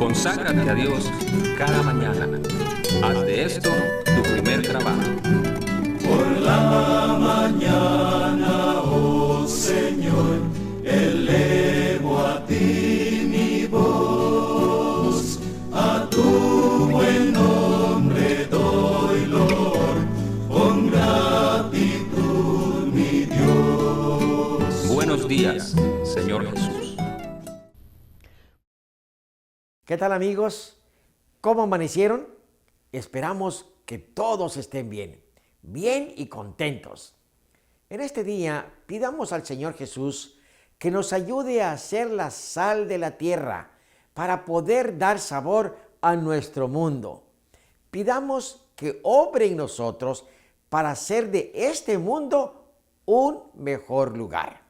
Conságrate a Dios cada mañana. Haz de esto tu primer trabajo. Por la mañana, oh Señor, elevo a ti mi voz, a tu buen nombre doy loor, con gratitud mi Dios. Buenos días, Señor Jesús. ¿Qué tal, amigos? ¿Cómo amanecieron? Esperamos que todos estén bien y contentos. En este día pidamos al Señor Jesús que nos ayude a ser la sal de la tierra para poder dar sabor a nuestro mundo. Pidamos que obre en nosotros para hacer de este mundo un mejor lugar.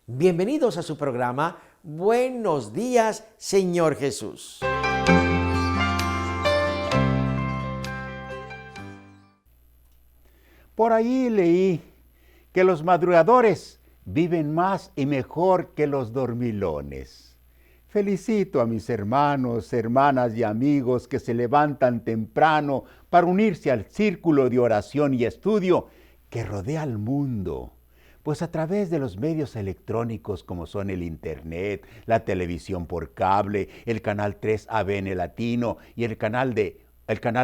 Bienvenidos a su programa Buenos días, Señor Jesús. Por ahí leí que los madrugadores viven más y mejor que los dormilones. Felicito a mis hermanos, hermanas y amigos que se levantan temprano para unirse al círculo de oración y estudio que rodea al mundo. Pues a través de los medios electrónicos como son el internet, la televisión por cable, el canal 3 ABN Latino y el canal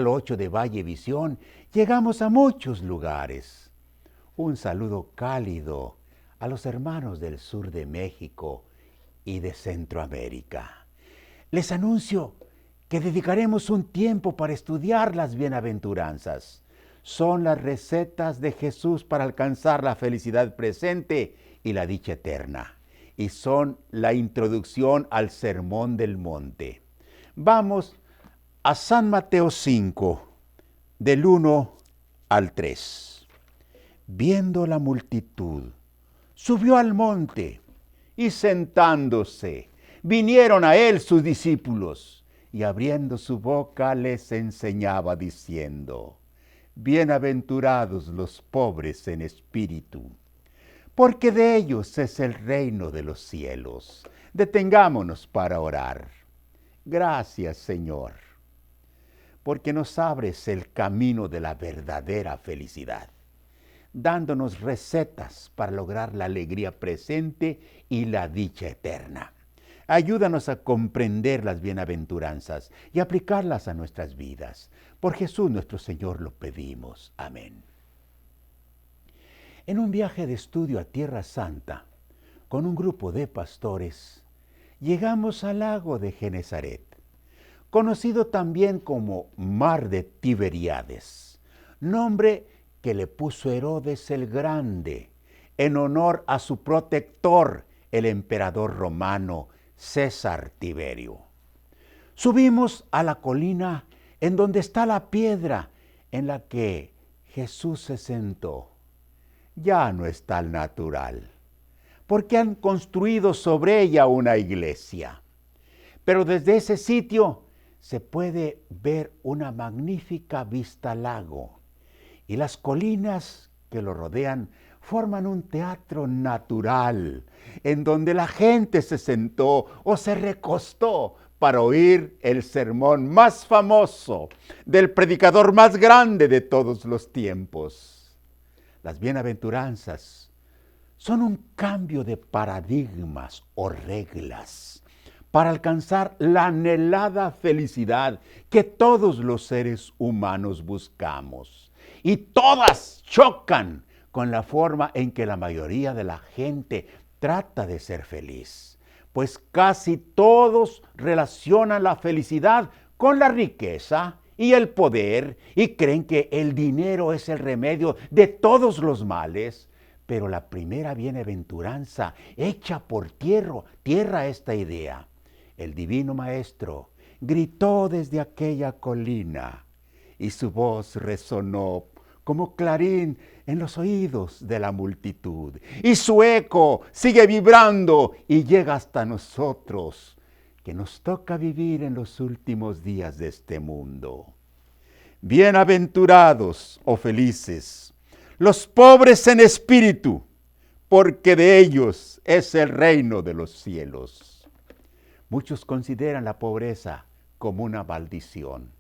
8 de Vallevisión, llegamos a muchos lugares. Un saludo cálido a los hermanos del sur de México y de Centroamérica. Les anuncio que dedicaremos un tiempo para estudiar las bienaventuranzas. Son las recetas de Jesús para alcanzar la felicidad presente y la dicha eterna. Y son la introducción al Sermón del Monte. Vamos a San Mateo 5, del 1 al 3. Viendo la multitud, subió al monte y sentándose, vinieron a él sus discípulos y abriendo su boca les enseñaba diciendo: Bienaventurados los pobres en espíritu, porque de ellos es el reino de los cielos. Detengámonos para orar. Gracias, Señor, porque nos abres el camino de la verdadera felicidad, dándonos recetas para lograr la alegría presente y la dicha eterna. Ayúdanos a comprender las bienaventuranzas y aplicarlas a nuestras vidas. Por Jesús nuestro Señor lo pedimos. Amén. En un viaje de estudio a Tierra Santa, con un grupo de pastores, llegamos al lago de Genesaret, conocido también como Mar de Tiberíades, nombre que le puso Herodes el Grande, en honor a su protector, el emperador romano César Tiberio. Subimos a la colina en donde está la piedra en la que Jesús se sentó. Ya no está al natural, porque han construido sobre ella una iglesia. Pero desde ese sitio se puede ver una magnífica vista al lago, y las colinas que lo rodean forman un teatro natural, en donde la gente se sentó o se recostó para oír el sermón más famoso del predicador más grande de todos los tiempos. Las bienaventuranzas son un cambio de paradigmas o reglas para alcanzar la anhelada felicidad que todos los seres humanos buscamos. Y todas chocan con la forma en que la mayoría de la gente trata de ser feliz, pues casi todos relacionan la felicidad con la riqueza y el poder y creen que el dinero es el remedio de todos los males. Pero la primera bienaventuranza echa por tierra esta idea. El Divino Maestro gritó desde aquella colina y su voz resonó como clarín en los oídos de la multitud. Y su eco sigue vibrando y llega hasta nosotros, que nos toca vivir en los últimos días de este mundo. Bienaventurados o felices los pobres en espíritu, porque de ellos es el reino de los cielos. Muchos consideran la pobreza como una maldición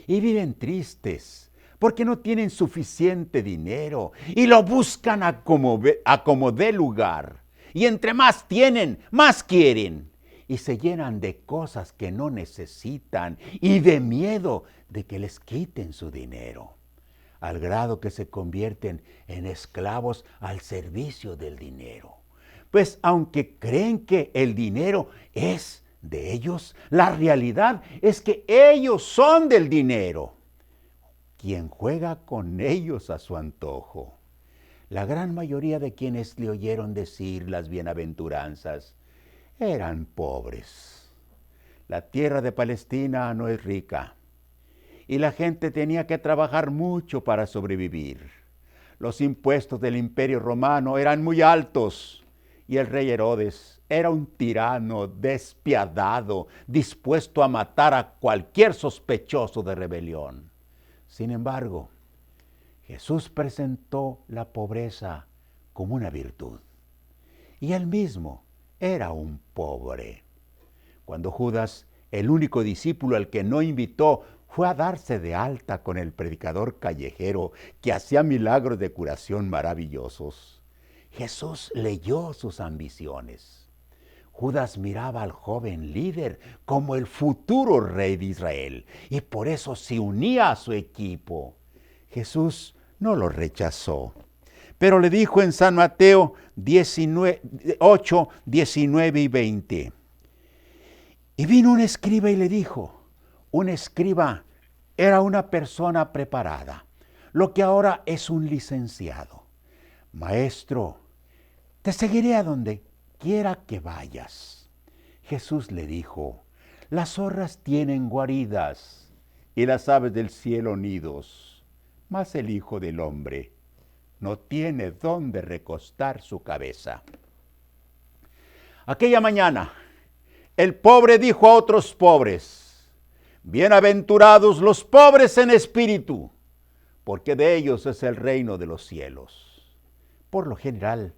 y viven tristes porque no tienen suficiente dinero y lo buscan a como dé lugar. Y entre más tienen, más quieren. Y se llenan de cosas que no necesitan y de miedo de que les quiten su dinero, al grado que se convierten en esclavos al servicio del dinero. Pues aunque creen que el dinero es de ellos, la realidad es que ellos son del dinero, quien juega con ellos a su antojo. La gran mayoría de quienes le oyeron decir las bienaventuranzas eran pobres. La tierra de Palestina no es rica y la gente tenía que trabajar mucho para sobrevivir. Los impuestos del Imperio Romano eran muy altos y el rey Herodes era un tirano despiadado, dispuesto a matar a cualquier sospechoso de rebelión. Sin embargo, Jesús presentó la pobreza como una virtud. Y él mismo era un pobre. Cuando Judas, el único discípulo al que no invitó, fue a darse de alta con el predicador callejero que hacía milagros de curación maravillosos, Jesús leyó sus ambiciones. Judas miraba al joven líder como el futuro rey de Israel y por eso se unía a su equipo. Jesús no lo rechazó, pero le dijo en San Mateo 8, 19 y 20. Y vino un escriba y le dijo, un escriba era una persona preparada, lo que ahora es un licenciado. Maestro, te seguiré a donde quiera que vayas. Jesús le dijo, las zorras tienen guaridas y las aves del cielo nidos, mas el Hijo del Hombre no tiene dónde recostar su cabeza. Aquella mañana, el pobre dijo a otros pobres, bienaventurados los pobres en espíritu, porque de ellos es el reino de los cielos. Por lo general,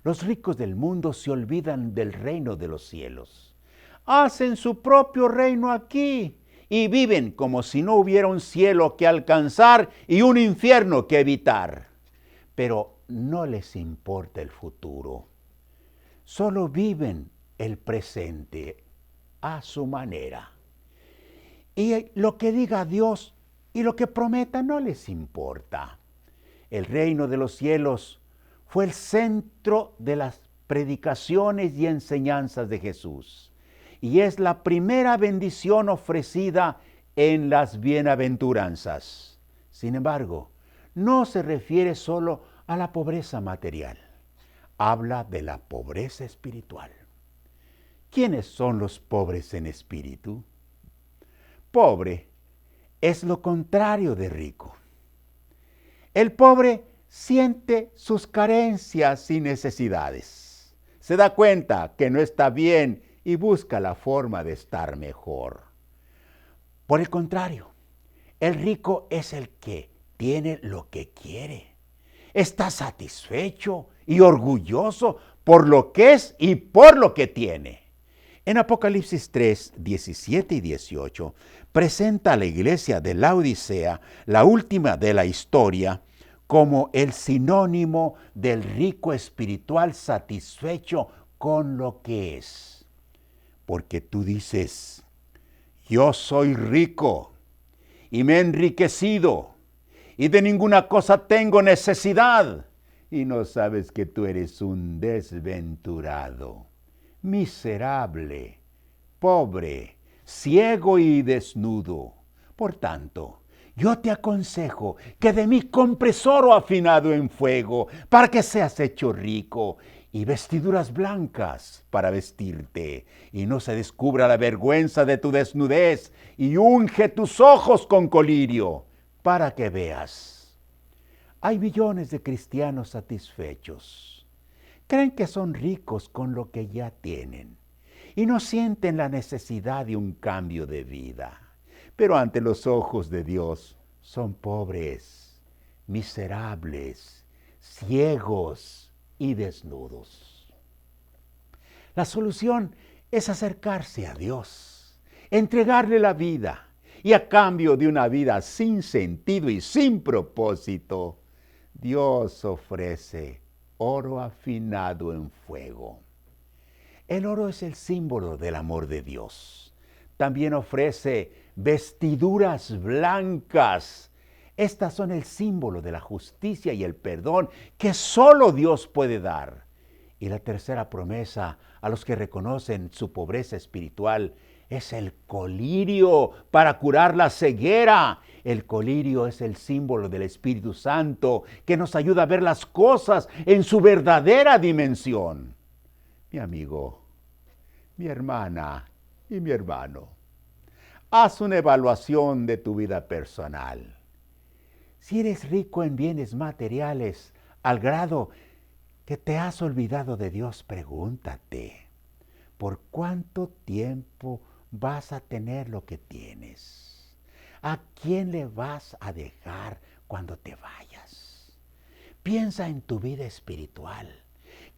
los ricos del mundo se olvidan del reino de los cielos. Hacen su propio reino aquí y viven como si no hubiera un cielo que alcanzar y un infierno que evitar. Pero no les importa el futuro. Solo viven el presente a su manera. Y lo que diga Dios y lo que prometa no les importa. El reino de los cielos fue el centro de las predicaciones y enseñanzas de Jesús. Y es la primera bendición ofrecida en las bienaventuranzas. Sin embargo, no se refiere solo a la pobreza material. Habla de la pobreza espiritual. ¿Quiénes son los pobres en espíritu? Pobre es lo contrario de rico. El pobre siente sus carencias y necesidades. Se da cuenta que no está bien y busca la forma de estar mejor. Por el contrario, el rico es el que tiene lo que quiere. Está satisfecho y orgulloso por lo que es y por lo que tiene. En Apocalipsis 3, 17 y 18, presenta a la iglesia de Laodicea, la última de la historia, como el sinónimo del rico espiritual satisfecho con lo que es. Porque tú dices, yo soy rico y me he enriquecido y de ninguna cosa tengo necesidad. Y no sabes que tú eres un desventurado, miserable, pobre, ciego y desnudo. Por tanto, yo te aconsejo que de mí compres oro afinado en fuego para que seas hecho rico y vestiduras blancas para vestirte y no se descubra la vergüenza de tu desnudez y unge tus ojos con colirio para que veas. Hay millones de cristianos satisfechos. Creen que son ricos con lo que ya tienen y no sienten la necesidad de un cambio de vida. Pero ante los ojos de Dios son pobres, miserables, ciegos y desnudos. La solución es acercarse a Dios, entregarle la vida, y a cambio de una vida sin sentido y sin propósito, Dios ofrece oro afinado en fuego. El oro es el símbolo del amor de Dios. También ofrece vestiduras blancas. Estas son el símbolo de la justicia y el perdón que solo Dios puede dar. Y la tercera promesa a los que reconocen su pobreza espiritual es el colirio para curar la ceguera. El colirio es el símbolo del Espíritu Santo que nos ayuda a ver las cosas en su verdadera dimensión. Mi amigo, mi hermana y mi hermano, haz una evaluación de tu vida personal. Si eres rico en bienes materiales al grado que te has olvidado de Dios, pregúntate, ¿por cuánto tiempo vas a tener lo que tienes? ¿A quién le vas a dejar cuando te vayas? Piensa en tu vida espiritual.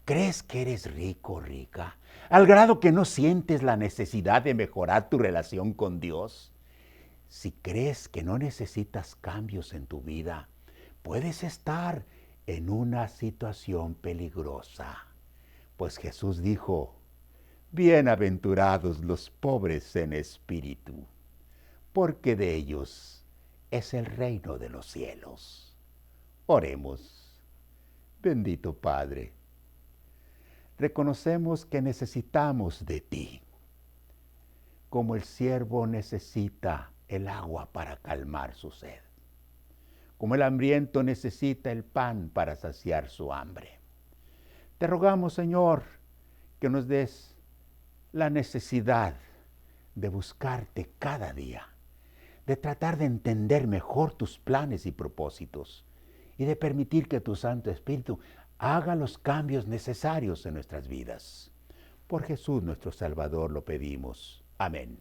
¿Crees que eres rico o rica al grado que no sientes la necesidad de mejorar tu relación con Dios? Si crees que no necesitas cambios en tu vida, puedes estar en una situación peligrosa. Pues Jesús dijo: bienaventurados los pobres en espíritu, porque de ellos es el reino de los cielos. Oremos. Bendito Padre, reconocemos que necesitamos de ti, como el siervo necesita el agua para calmar su sed, como el hambriento necesita el pan para saciar su hambre. Te rogamos, Señor, que nos des la necesidad de buscarte cada día, de tratar de entender mejor tus planes y propósitos y de permitir que tu Santo Espíritu haga los cambios necesarios en nuestras vidas. Por Jesús nuestro Salvador lo pedimos. Amén.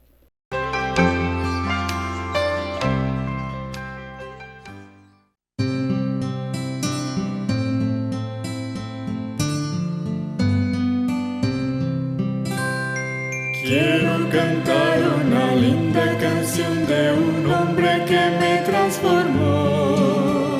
Quiero cantar una linda canción de un hombre que me transformó.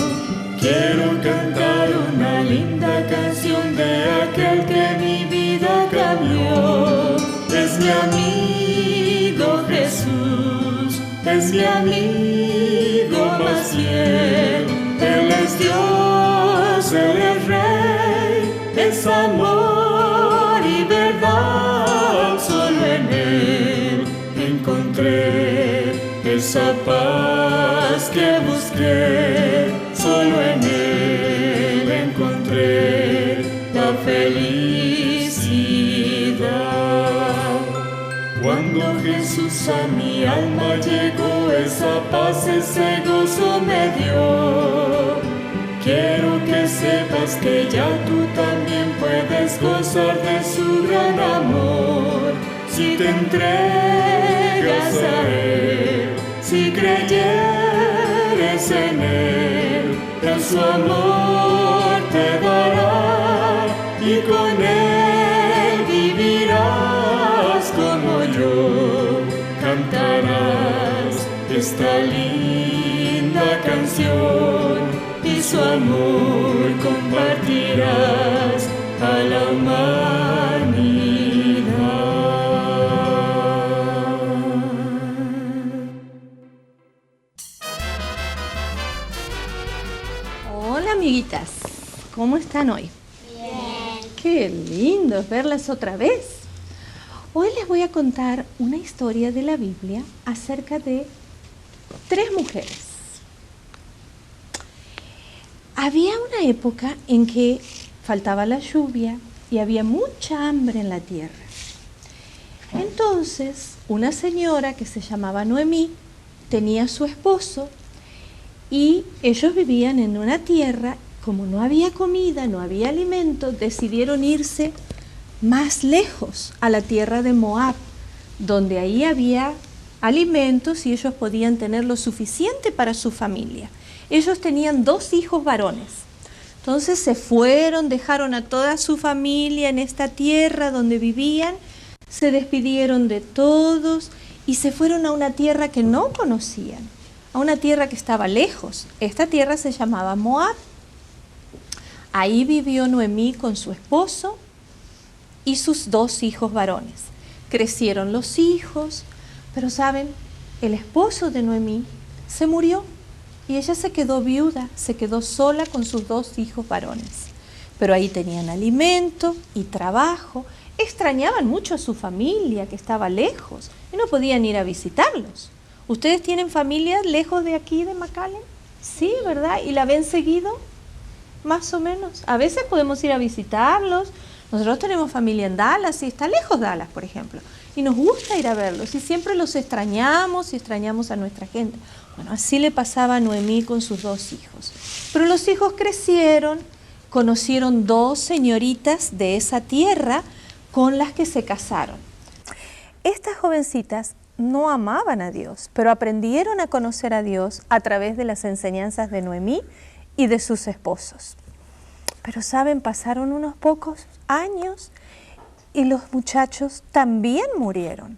Quiero cantar una linda canción de aquel que mi vida cambió. Es mi amigo Jesús, es mi amigo más fiel. Él es Dios, Él es Rey, es amor y verdad. Solo en Él encontré esa paz que busqué. Solo en Él encontré la felicidad. Cuando Jesús a mi alma llegó, esa paz, ese gozo me dio. Quiero que sepas que ya tú también puedes gozar de su gran amor. Si te entregas a Él, si creyeres en Él, su amor te dará y con Él vivirás como yo. Cantarás esta linda canción y su amor compartirás a la humanidad. Hola amiguitas, ¿cómo están hoy? Bien. Qué lindo es verlas otra vez. Hoy les voy a contar una historia de la Biblia acerca de 3 mujeres. Había una época en que faltaba la lluvia y había mucha hambre en la tierra. Entonces, una señora que se llamaba Noemí tenía a su esposo y ellos vivían en una tierra. Como no había comida, no había alimento, decidieron irse más lejos a la tierra de Moab, donde ahí había alimentos y ellos podían tener lo suficiente para su familia. Ellos tenían 2 hijos varones. Entonces se fueron, dejaron a toda su familia en esta tierra donde vivían, se despidieron de todos y se fueron a una tierra que no conocían, a una tierra que estaba lejos. Esta tierra se llamaba Moab. Ahí vivió Noemí con su esposo y sus 2 hijos varones. Crecieron los hijos, pero ¿saben? El esposo de Noemí se murió y ella se quedó viuda, se quedó sola con sus 2 hijos varones. Pero ahí tenían alimento y trabajo, extrañaban mucho a su familia que estaba lejos y no podían ir a visitarlos. ¿Ustedes tienen familia lejos de aquí, de McAllen? Sí, ¿verdad? ¿Y la ven seguido? Más o menos. A veces podemos ir a visitarlos. Nosotros tenemos familia en Dallas y está lejos Dallas, por ejemplo. Y nos gusta ir a verlos y siempre los extrañamos y extrañamos a nuestra gente. Bueno, así le pasaba a Noemí con sus 2 hijos. Pero los hijos crecieron, conocieron 2 señoritas de esa tierra con las que se casaron. Estas jovencitas no amaban a Dios, pero aprendieron a conocer a Dios a través de las enseñanzas de Noemí y de sus esposos. Pero saben, pasaron unos pocos años y los muchachos también murieron.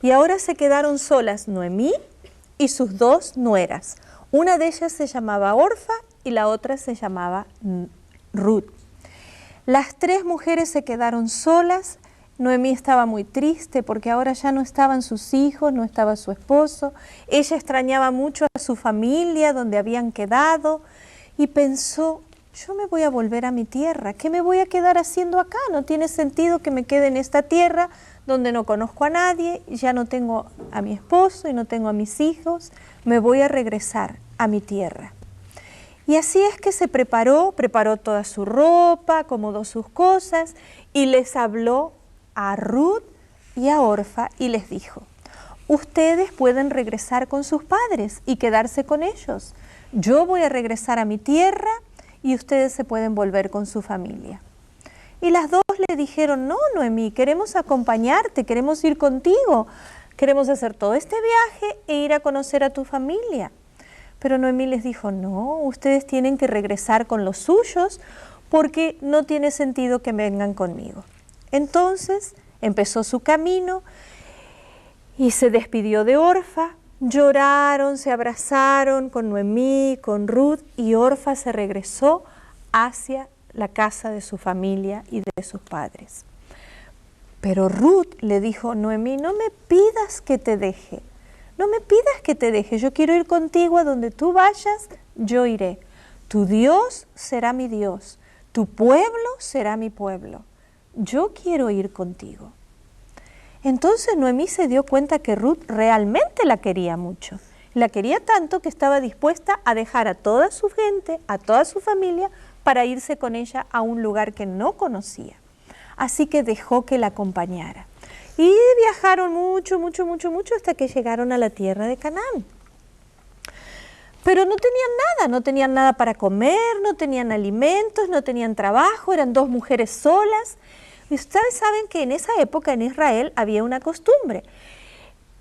Y ahora se quedaron solas Noemí y sus 2 nueras. Una de ellas se llamaba Orfa y la otra se llamaba Ruth. Las 3 mujeres se quedaron solas. Noemí estaba muy triste porque ahora ya no estaban sus hijos, no estaba su esposo. Ella extrañaba mucho a su familia donde habían quedado y pensó, yo me voy a volver a mi tierra. ¿Qué me voy a quedar haciendo acá? No tiene sentido que me quede en esta tierra donde no conozco a nadie, ya no tengo a mi esposo y no tengo a mis hijos. Me voy a regresar a mi tierra. Y así es que se preparó toda su ropa, acomodó sus cosas y les habló a Ruth y a Orfa y les dijo, ustedes pueden regresar con sus padres y quedarse con ellos. Yo voy a regresar a mi tierra y ustedes se pueden volver con su familia. Y las 2 le dijeron, no, Noemí, queremos acompañarte, queremos ir contigo, queremos hacer todo este viaje e ir a conocer a tu familia. Pero Noemí les dijo, no, ustedes tienen que regresar con los suyos porque no tiene sentido que vengan conmigo. Entonces empezó su camino y se despidió de Orfa. Lloraron, se abrazaron con Noemí, con Ruth, y Orfa se regresó hacia la casa de su familia y de sus padres. Pero Ruth le dijo, Noemí, no me pidas que te deje, no me pidas que te deje, yo quiero ir contigo a donde tú vayas, yo iré. Tu Dios será mi Dios, tu pueblo será mi pueblo, yo quiero ir contigo. Entonces Noemí se dio cuenta que Ruth realmente la quería mucho. La quería tanto que estaba dispuesta a dejar a toda su gente, a toda su familia, para irse con ella a un lugar que no conocía. Así que dejó que la acompañara. Y viajaron mucho hasta que llegaron a la tierra de Canaán. Pero no tenían nada para comer, no tenían alimentos, no tenían trabajo, eran 2 mujeres solas. Y ustedes saben que en esa época en Israel había una costumbre.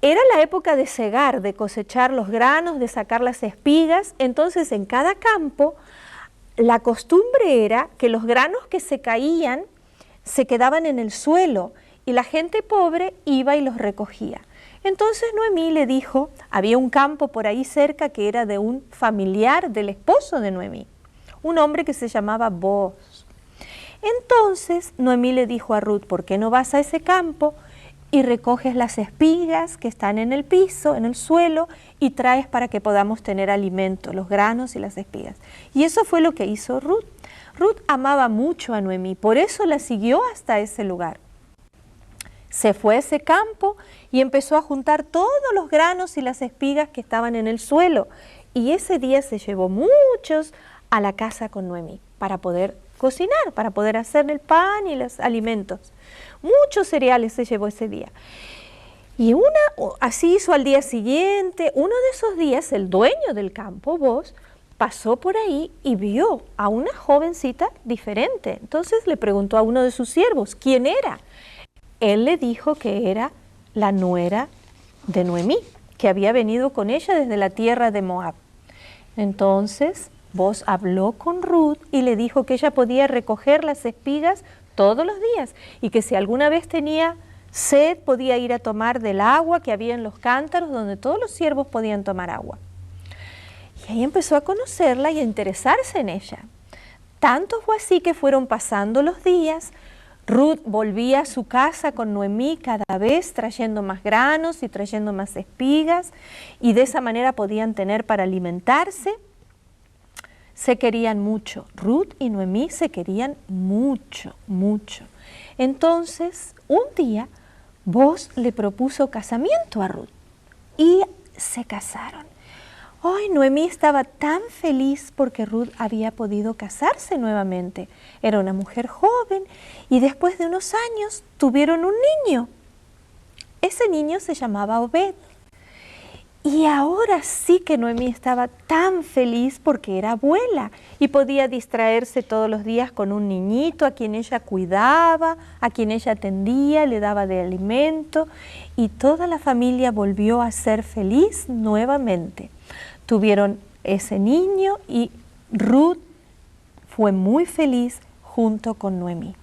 Era la época de segar, de cosechar los granos, de sacar las espigas. Entonces en cada campo la costumbre era que los granos que se caían se quedaban en el suelo y la gente pobre iba y los recogía. Entonces Noemí le dijo, había un campo por ahí cerca que era de un familiar del esposo de Noemí, un hombre que se llamaba Booz. Entonces Noemí le dijo a Ruth, ¿por qué no vas a ese campo y recoges las espigas que están en el piso, en el suelo, y traes para que podamos tener alimento, los granos y las espigas? Y eso fue lo que hizo Ruth. Ruth amaba mucho a Noemí, por eso la siguió hasta ese lugar. Se fue a ese campo y empezó a juntar todos los granos y las espigas que estaban en el suelo. Y ese día se llevó muchos a la casa con Noemí para poder cocinar, para poder hacer el pan y los alimentos. Muchos cereales se llevó ese día. Y así hizo al día siguiente. Uno de esos días, el dueño del campo, Booz, pasó por ahí y vio a una jovencita diferente. Entonces le preguntó a uno de sus siervos, ¿quién era? Él le dijo que era la nuera de Noemí, que había venido con ella desde la tierra de Moab. Entonces Booz habló con Ruth y le dijo que ella podía recoger las espigas todos los días y que si alguna vez tenía sed podía ir a tomar del agua que había en los cántaros donde todos los siervos podían tomar agua. Y ahí empezó a conocerla y a interesarse en ella. Tanto fue así que fueron pasando los días. Ruth volvía a su casa con Noemí cada vez trayendo más granos y trayendo más espigas, y de esa manera podían tener para alimentarse. Se querían mucho. Ruth y Noemí se querían mucho, mucho. Entonces, un día, Boaz le propuso casamiento a Ruth y se casaron. Hoy Noemí estaba tan feliz porque Ruth había podido casarse nuevamente. Era una mujer joven y después de unos años tuvieron un niño. Ese niño se llamaba Obed. Y ahora sí que Noemí estaba tan feliz porque era abuela y podía distraerse todos los días con un niñito a quien ella cuidaba, a quien ella atendía, le daba de alimento, y toda la familia volvió a ser feliz nuevamente. Tuvieron ese niño y Ruth fue muy feliz junto con Noemí.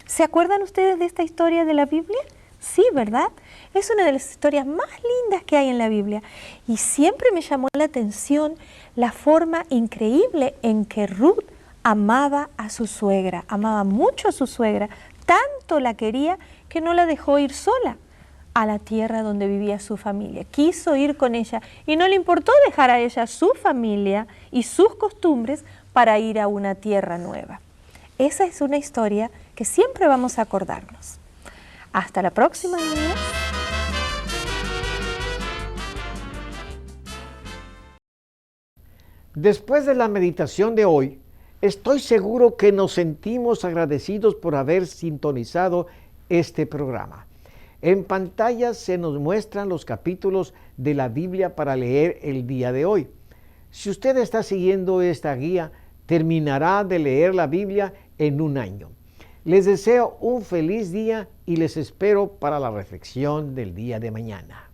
¿Se acuerdan ustedes de esta historia de la Biblia? Sí, ¿verdad? Es una de las historias más lindas que hay en la Biblia. Y siempre me llamó la atención la forma increíble en que Ruth amaba a su suegra, amaba mucho a su suegra, tanto la quería que no la dejó ir sola a la tierra donde vivía su familia. Quiso ir con ella y no le importó dejar a ella su familia y sus costumbres para ir a una tierra nueva. Esa es una historia que siempre vamos a acordarnos. Hasta la próxima, niños. Después de la meditación de hoy, estoy seguro que nos sentimos agradecidos por haber sintonizado este programa. En pantalla se nos muestran los capítulos de la Biblia para leer el día de hoy. Si usted está siguiendo esta guía, terminará de leer la Biblia en un año. Les deseo un feliz día y les espero para la reflexión del día de mañana.